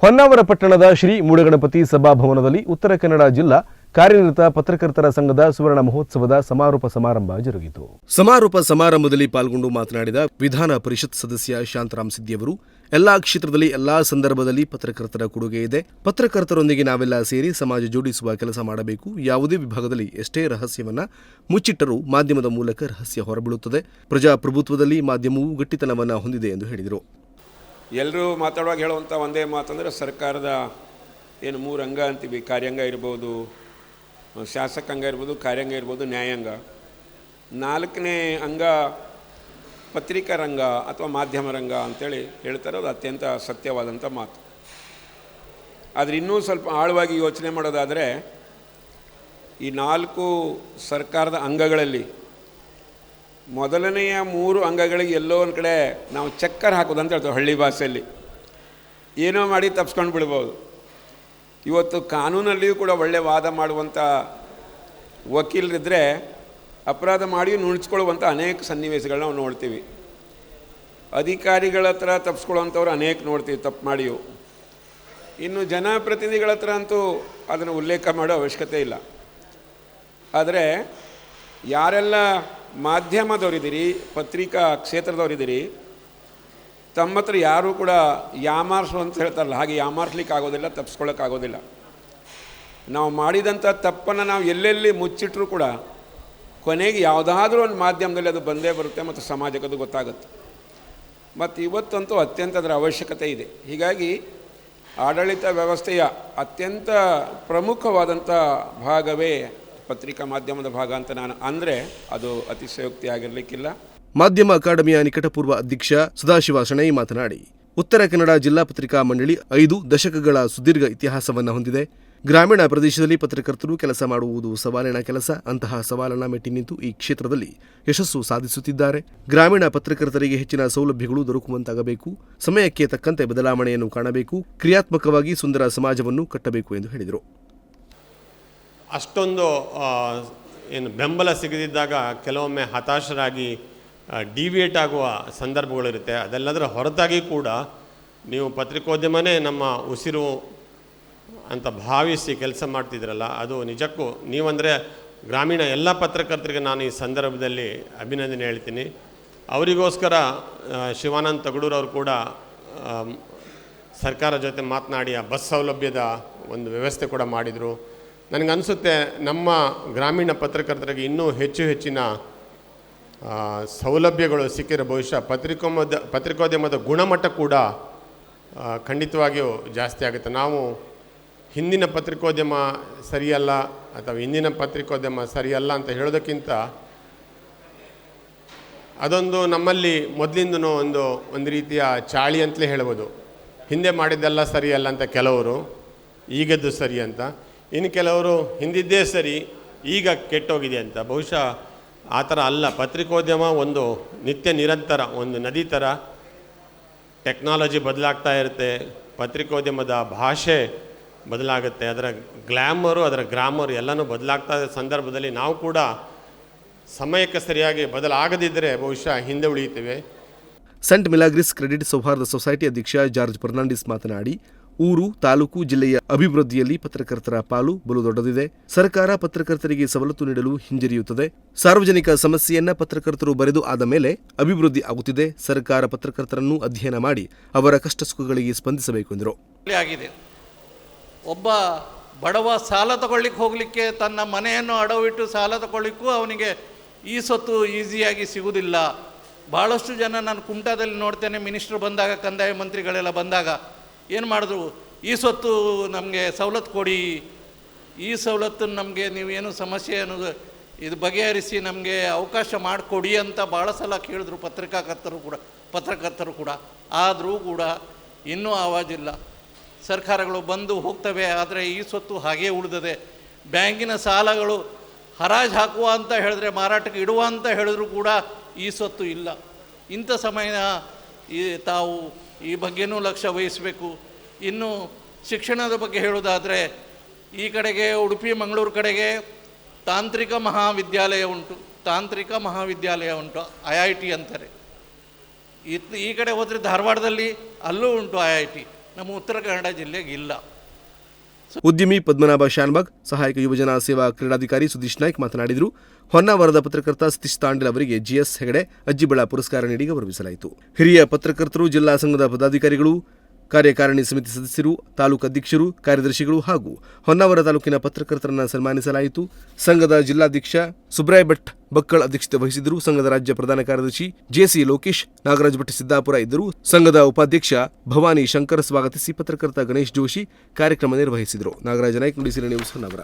ಹೊನ್ನಾವರ ಪಟ್ಟಣದ ಶ್ರೀ ಮೂಡಗಣಪತಿ ಸಭಾಭವನದಲ್ಲಿ ಉತ್ತರ ಕನ್ನಡ ಜಿಲ್ಲಾ ಕಾರ್ಯನಿರತ ಪತ್ರಕರ್ತರ ಸಂಘದ ಸುವರ್ಣ ಮಹೋತ್ಸವದ ಸಮಾರೋಪ ಸಮಾರಂಭ ಜರುಗಿತು. ಸಮಾರೋಪ ಸಮಾರಂಭದಲ್ಲಿ ಪಾಲ್ಗೊಂಡು ಮಾತನಾಡಿದ ವಿಧಾನ ಪರಿಷತ್ ಸದಸ್ಯ ಶಾಂತರಾಮ್ ಸಿದ್ದಿಯವರು, ಎಲ್ಲಾ ಕ್ಷೇತ್ರದಲ್ಲಿ ಎಲ್ಲಾ ಸಂದರ್ಭದಲ್ಲಿ ಪತ್ರಕರ್ತರ ಕೊಡುಗೆ ಇದೆ. ಪತ್ರಕರ್ತರೊಂದಿಗೆ ನಾವೆಲ್ಲ ಸೇರಿ ಸಮಾಜ ಜೋಡಿಸುವ ಕೆಲಸ ಮಾಡಬೇಕು. ಯಾವುದೇ ವಿಭಾಗದಲ್ಲಿ ಎಷ್ಟೇ ರಹಸ್ಯವನ್ನ ಮುಚ್ಚಿಟ್ಟರೂ ಮಾಧ್ಯಮದ ಮೂಲಕ ರಹಸ್ಯ ಹೊರಬೀಳುತ್ತದೆ. ಪ್ರಜಾಪ್ರಭುತ್ವದಲ್ಲಿ ಮಾಧ್ಯಮವು ಗಟ್ಟಿತನವನ್ನು ಹೊಂದಿದೆ ಎಂದು ಹೇಳಿದರು. ಎಲ್ಲರೂ ಮಾತಾಡುವಾಗ ಹೇಳುವಂಥ ಒಂದೇ ಮಾತಂದರೆ ಸರ್ಕಾರದ ಏನು 3 ಅಂಗ ಅಂತೀವಿ, ಕಾರ್ಯಾಂಗ ಇರ್ಬೋದು, ಶಾಸಕಾಂಗ ಇರ್ಬೋದು, ಕಾರ್ಯಾಂಗ ಇರ್ಬೋದು, ನ್ಯಾಯಾಂಗ. 4ನೇ ಅಂಗ ಪತ್ರಿಕಾ ರಂಗ ಅಥವಾ ಮಾಧ್ಯಮ ರಂಗ ಅಂಥೇಳಿ ಹೇಳ್ತಾರೆ. ಅದು ಅತ್ಯಂತ ಸತ್ಯವಾದಂಥ ಮಾತು. ಆದರೆ ಇನ್ನೂ ಸ್ವಲ್ಪ ಆಳವಾಗಿ ಯೋಚನೆ ಮಾಡೋದಾದರೆ ಈ 4 ಸರ್ಕಾರದ ಅಂಗಗಳಲ್ಲಿ ಮೊದಲನೆಯ 3 ಅಂಗಗಳಿಗೆ ಎಲ್ಲೋ ಒಂದು ಕಡೆ ನಾವು ಚಕ್ಕರ್ ಹಾಕೋದು ಅಂತ ಹೇಳ್ತೇವೆ ಹಳ್ಳಿ ಭಾಷೆಯಲ್ಲಿ. ಏನೋ ಮಾಡಿ ತಪ್ಸ್ಕೊಂಡು ಬಿಡ್ಬೋದು. ಇವತ್ತು ಕಾನೂನಲ್ಲಿಯೂ ಕೂಡ ಒಳ್ಳೆಯ ವಾದ ಮಾಡುವಂಥ ವಕೀಲರಿದ್ದರೆ ಅಪರಾಧ ಮಾಡಿಯೂ ನುಣಿಸ್ಕೊಳ್ಳುವಂಥ ಅನೇಕ ಸನ್ನಿವೇಶಗಳನ್ನ ನಾವು ನೋಡ್ತೀವಿ. ಅಧಿಕಾರಿಗಳ ಹತ್ರ ತಪ್ಪಿಸ್ಕೊಳ್ಳುವಂಥವ್ರು ಅನೇಕ ನೋಡ್ತೀವಿ ತಪ್ಪು ಮಾಡಿಯೂ. ಇನ್ನು ಜನಪ್ರತಿನಿಧಿಗಳ ಹತ್ರ ಅಂತೂ ಅದನ್ನು ಉಲ್ಲೇಖ ಮಾಡೋ ಅವಶ್ಯಕತೆ ಇಲ್ಲ. ಆದರೆ ಯಾರೆಲ್ಲ ಮಾಧ್ಯಮದವರಿದ್ದೀರಿ, ಪತ್ರಿಕಾ ಕ್ಷೇತ್ರದವರಿದ್ದೀರಿ, ತಮ್ಮ ಹತ್ರ ಯಾರೂ ಕೂಡ ಯಾಮಾರಿಸು ಅಂತ ಹೇಳ್ತಾರಲ್ಲ, ಹಾಗೆ ಯಾಮಾರಿಸ್ಲಿಕ್ಕೆ ಆಗೋದಿಲ್ಲ, ತಪ್ಪಿಸ್ಕೊಳ್ಳೋಕ್ಕಾಗೋದಿಲ್ಲ. ನಾವು ಮಾಡಿದಂಥ ತಪ್ಪನ್ನು ನಾವು ಎಲ್ಲೆಲ್ಲಿ ಮುಚ್ಚಿಟ್ರೂ ಕೂಡ ಕೊನೆಗೆ ಯಾವುದಾದ್ರೂ ಒಂದು ಮಾಧ್ಯಮದಲ್ಲಿ ಅದು ಬಂದೇ ಬರುತ್ತೆ ಮತ್ತು ಸಮಾಜಕ್ಕೆ ಅದು ಗೊತ್ತಾಗುತ್ತೆ. ಮತ್ತು ಇವತ್ತಂತೂ ಅತ್ಯಂತ ಅದರ ಅವಶ್ಯಕತೆ ಇದೆ. ಹೀಗಾಗಿ ಆಡಳಿತ ವ್ಯವಸ್ಥೆಯ ಅತ್ಯಂತ ಪ್ರಮುಖವಾದಂಥ ಭಾಗವೇ ಪತ್ರಿಕಾ ಮಾಧ್ಯಮದ ಭಾಗ ಅಂತ ನಾನು ಅಂದರೆ ಅದು ಅತಿಶಯೋಕ್ತಿ ಆಗಿರಲಿಕ್ಕಿಲ್ಲ. ಮಾಧ್ಯಮ ಅಕಾಡೆಮಿಯ ನಿಕಟಪೂರ್ವ ಅಧ್ಯಕ್ಷ ಸದಾಶಿವ ಶೆಣೈ ಮಾತನಾಡಿ, ಉತ್ತರ ಕನ್ನಡ ಜಿಲ್ಲಾ ಪತ್ರಿಕಾ ಮಂಡಳಿ 5 ದಶಕಗಳ ಸುದೀರ್ಘ ಇತಿಹಾಸವನ್ನು ಹೊಂದಿದೆ. ಗ್ರಾಮೀಣ ಪ್ರದೇಶದಲ್ಲಿ ಪತ್ರಕರ್ತರು ಕೆಲಸ ಮಾಡುವುದು ಸವಾಲಿನ ಕೆಲಸ. ಅಂತಹ ಸವಾಲನ್ನು ಮೆಟ್ಟಿ ನಿಂತು ಈ ಕ್ಷೇತ್ರದಲ್ಲಿ ಯಶಸ್ಸು ಸಾಧಿಸುತ್ತಿದ್ದಾರೆ. ಗ್ರಾಮೀಣ ಪತ್ರಕರ್ತರಿಗೆ ಹೆಚ್ಚಿನ ಸೌಲಭ್ಯಗಳು ದೊರಕುವಂತಾಗಬೇಕು. ಸಮಯಕ್ಕೆ ತಕ್ಕಂತೆ ಬದಲಾವಣೆಯನ್ನು ಕಾಣಬೇಕು. ಕ್ರಿಯಾತ್ಮಕವಾಗಿ ಸುಂದರ ಸಮಾಜವನ್ನು ಕಟ್ಟಬೇಕು ಎಂದು ಹೇಳಿದರು. ಅಷ್ಟೊಂದು ಏನು ಬೆಂಬಲ ಸಿಗದಿದ್ದಾಗ ಕೆಲವೊಮ್ಮೆ ಹತಾಶರಾಗಿ ಡಿವಿಯೇಟ್ ಆಗುವ ಸಂದರ್ಭಗಳಿರುತ್ತೆ. ಅದೆಲ್ಲದರ ಹೊರತಾಗಿ ಕೂಡ ನೀವು ಪತ್ರಿಕೋದ್ಯಮನೇ ನಮ್ಮ ಉಸಿರು ಅಂತ ಭಾವಿಸಿ ಕೆಲಸ ಮಾಡ್ತಿದ್ರಲ್ಲ, ಅದು ನಿಜಕ್ಕೂ ನೀವಂದರೆ ಗ್ರಾಮೀಣ ಎಲ್ಲ ಪತ್ರಕರ್ತರಿಗೆ ನಾನು ಈ ಸಂದರ್ಭದಲ್ಲಿ ಅಭಿನಂದನೆ ಹೇಳ್ತೀನಿ. ಅವರಿಗೋಸ್ಕರ ಶಿವಾನಂದ ತಗಡೂರವರು ಕೂಡ ಸರ್ಕಾರ ಜೊತೆ ಮಾತನಾಡಿ ಆ ಬಸ್ ಸೌಲಭ್ಯದ ಒಂದು ವ್ಯವಸ್ಥೆ ಕೂಡ ಮಾಡಿದರು. ನನಗನ್ನಿಸುತ್ತೆ ನಮ್ಮ ಗ್ರಾಮೀಣ ಪತ್ರಕರ್ತರಿಗೆ ಇನ್ನೂ ಹೆಚ್ಚಿನ ಸೌಲಭ್ಯಗಳು ಸಿಕ್ಕಿರೋ ಬಹುಶಃ ಪತ್ರಿಕೋದ್ಯಮದ ಗುಣಮಟ್ಟ ಕೂಡ ಖಂಡಿತವಾಗಿಯೂ ಜಾಸ್ತಿ ಆಗುತ್ತೆ. ನಾವು ಹಿಂದಿನ ಪತ್ರಿಕೋದ್ಯಮ ಸರಿಯಲ್ಲ ಅಥವಾ ಇಂದಿನ ಪತ್ರಿಕೋದ್ಯಮ ಸರಿಯಲ್ಲ ಅಂತ ಹೇಳೋದಕ್ಕಿಂತ ಅದೊಂದು ನಮ್ಮಲ್ಲಿ ಮೊದಲಿಂದನೂ ಒಂದು ರೀತಿಯ ಚಾಳಿ ಅಂತಲೇ ಹೇಳ್ಬೋದು. ಹಿಂದೆ ಮಾಡಿದ್ದೆಲ್ಲ ಸರಿಯಲ್ಲ ಅಂತ ಕೆಲವರು, ಈಗದ್ದು ಸರಿ ಅಂತ. ಇನ್ನು ಕೆಲವರು ಹಿಂದಿದ್ದೇ ಸರಿ, ಈಗ ಕೆಟ್ಟೋಗಿದೆ ಅಂತ. ಬಹುಶಃ ಆ ಥರ ಅಲ್ಲ. ಪತ್ರಿಕೋದ್ಯಮ ಒಂದು ನಿತ್ಯ ನಿರಂತರ ಒಂದು ನದಿ ಥರ. ಟೆಕ್ನಾಲಜಿ ಬದಲಾಗ್ತಾ ಇರುತ್ತೆ, ಪತ್ರಿಕೋದ್ಯಮದ ಭಾಷೆ ಬದಲಾಗುತ್ತೆ, ಅದರ ಗ್ಲ್ಯಾಮರು ಅದರ ಗ್ರಾಮರು ಎಲ್ಲನೂ ಬದಲಾಗ್ತಾ ಇರೋ ಸಂದರ್ಭದಲ್ಲಿ ನಾವು ಕೂಡ ಸಮಯಕ್ಕೆ ಸರಿಯಾಗಿ ಬದಲಾಗದಿದ್ದರೆ ಬಹುಶಃ ಹಿಂದೆ ಉಳಿಯುತ್ತೇವೆ. ಸೆಂಟ್ ಮಿಲಾಗ್ರಿಸ್ ಕ್ರೆಡಿಟ್ ಸೌಹಾರ್ದ ಸೊಸೈಟಿ ಅಧ್ಯಕ್ಷ ಜಾರ್ಜ್ ಫರ್ನಾಂಡಿಸ್ ಮಾತನಾಡಿ, ಊರು, ತಾಲೂಕು, ಜಿಲ್ಲೆಯ ಅಭಿವೃದ್ಧಿಯಲ್ಲಿ ಪತ್ರಕರ್ತರ ಪಾಲು ಬಲು ದೊಡ್ಡದಿದೆ. ಸರ್ಕಾರ ಪತ್ರಕರ್ತರಿಗೆ ಸವಲತ್ತು ನೀಡಲು ಹಿಂಜರಿಯುತ್ತದೆ. ಸಾರ್ವಜನಿಕ ಸಮಸ್ಯೆಯನ್ನ ಪತ್ರಕರ್ತರು ಬರೆದು ಆದ ಮೇಲೆ ಅಭಿವೃದ್ಧಿ ಆಗುತ್ತಿದೆ. ಸರ್ಕಾರ ಪತ್ರಕರ್ತರನ್ನು ಅಧ್ಯಯನ ಮಾಡಿ ಅವರ ಕಷ್ಟ ಸುಖಗಳಿಗೆ ಸ್ಪಂದಿಸಬೇಕು ಎಂದರು. ಒಬ್ಬ ಬಡವ ಸಾಲ ತಗೊಳ್ಳಿಕ್ಕೆ ಹೋಗಲಿಕ್ಕೆ ತನ್ನ ಮನೆಯನ್ನು ಅಡವಿಟ್ಟು ಸಾಲ ತಗೊಳ್ಳಿಕ್ಕೂ ಅವನಿಗೆ ಈ ಸೊತ್ತು ಈಸಿಯಾಗಿ ಸಿಗುವುದಿಲ್ಲ. ಭಾಳಷ್ಟು ಜನ ನಾನು ಕುಮಟಾದಲ್ಲಿ ನೋಡ್ತೇನೆ, ಮಿನಿಸ್ಟ್ರು ಬಂದಾಗ, ಕಂದಾಯ ಮಂತ್ರಿಗಳೆಲ್ಲ ಬಂದಾಗ ಏನು ಮಾಡಿದ್ರು, ಈ ಸೊತ್ತು ನಮಗೆ ಸವಲತ್ತು ಕೊಡಿ, ಈ ಸವಲತ್ತನ್ನು ನಮಗೆ ನೀವೇನು ಸಮಸ್ಯೆ ಅನ್ನೋದು ಇದು ಬಗೆಹರಿಸಿ ನಮಗೆ ಅವಕಾಶ ಮಾಡಿಕೊಡಿ ಅಂತ ಭಾಳ ಸಲ ಕೇಳಿದ್ರು ಪತ್ರಕರ್ತರು ಕೂಡ. ಆದರೂ ಕೂಡ ಇನ್ನೂ ಆವಾಜಿಲ್ಲ. ಸರ್ಕಾರಗಳು ಬಂದು ಹೋಗ್ತವೆ, ಆದರೆ ಈ ಸೊತ್ತು ಹಾಗೇ ಉಳಿದಿದೆ. ಬ್ಯಾಂಕಿನ ಸಾಲಗಳು ಹರಾಜು ಹಾಕುವ ಅಂತ ಹೇಳಿದ್ರೆ, ಮಾರಾಟಕ್ಕೆ ಇಡುವ ಅಂತ ಹೇಳಿದ್ರು ಕೂಡ ಈ ಸೊತ್ತು ಇಲ್ಲ. ಇಂಥ ಸಮಯ ತಾವು ಈ ಬಗ್ಗೆನೂ ಲಕ್ಷ್ಯ ವಹಿಸಬೇಕು. ಇನ್ನು ಶಿಕ್ಷಣದ ಬಗ್ಗೆ ಹೇಳೋದಾದರೆ, ಈ ಕಡೆಗೆ ಉಡುಪಿ ಮಂಗಳೂರು ಕಡೆಗೆ ತಾಂತ್ರಿಕ ಮಹಾವಿದ್ಯಾಲಯ ಉಂಟು, IIT ಅಂತಾರೆ. ಈ ಕಡೆ ಹೋದರೆ ಧಾರವಾಡದಲ್ಲಿ ಅಲ್ಲೂ ಉಂಟು IIT. ನಮ್ಮ ಉತ್ತರ ಕನ್ನಡ ಜಿಲ್ಲೆಗೆ ಇಲ್ಲ. ಉದ್ಯಮಿ ಪದ್ಮನಾಭ ಶಾನ್ಭಾಗ್, ಸಹಾಯಕ ಯುವಜನ ಸೇವಾ ಕ್ರೀಡಾಧಿಕಾರಿ ಸುದೀಶ್ ನಾಯ್ಕ್ ಮಾತನಾಡಿದರು. ಹೊನ್ನಾವರದ ಪತ್ರಕರ್ತ ಸತೀಶ್ ತಾಂಡಿಲ್ ಅವರಿಗೆ ಜಿಎಸ್ ಹೆಗಡೆ ಅಜ್ಜಿಬಳ ಪುರಸ್ಕಾರ ನೀಡಿ ಗೌರವಿಸಲಾಯಿತು. ಹಿರಿಯ ಪತ್ರಕರ್ತರು, ಜಿಲ್ಲಾ ಸಂಘದ ಪದಾಧಿಕಾರಿಗಳು, ಕಾರ್ಯಕಾರಿಣಿ ಸಮಿತಿ ಸದಸ್ಯರು, ತಾಲೂಕು ಅಧ್ಯಕ್ಷರು, ಕಾರ್ಯದರ್ಶಿಗಳು ಹಾಗೂ ಹೊನ್ನಾವರ ತಾಲೂಕಿನ ಪತ್ರಕರ್ತರನ್ನು ಸನ್ಮಾನಿಸಲಾಯಿತು. ಸಂಘದ ಜಿಲ್ಲಾಧ್ಯಕ್ಷ ಸುಬ್ರಾಯ್ ಭಟ್ ಬಕ್ಕಳ್ ಅಧ್ಯಕ್ಷತೆ ವಹಿಸಿದ್ದರು. ಸಂಘದ ರಾಜ್ಯ ಪ್ರಧಾನ ಕಾರ್ಯದರ್ಶಿ ಜೆಸಿ ಲೋಕೇಶ್, ನಾಗರಾಜ್ ಭಟ್ ಸಿದ್ದಾಪುರ ಇದ್ದರು. ಸಂಘದ ಉಪಾಧ್ಯಕ್ಷ ಭವಾನಿ ಶಂಕರ್ ಸ್ವಾಗತಿಸಿ ಪತ್ರಕರ್ತ ಗಣೇಶ್ ಜೋಶಿ ಕಾರ್ಯಕ್ರಮ ನಿರ್ವಹಿಸಿದರು. ನಾಗರಾಜ ನಾಯ್ಕ್, ನುಡಿಸಿರಿ ನ್ಯೂಸ್ ಹೊನ್ನಾವರ.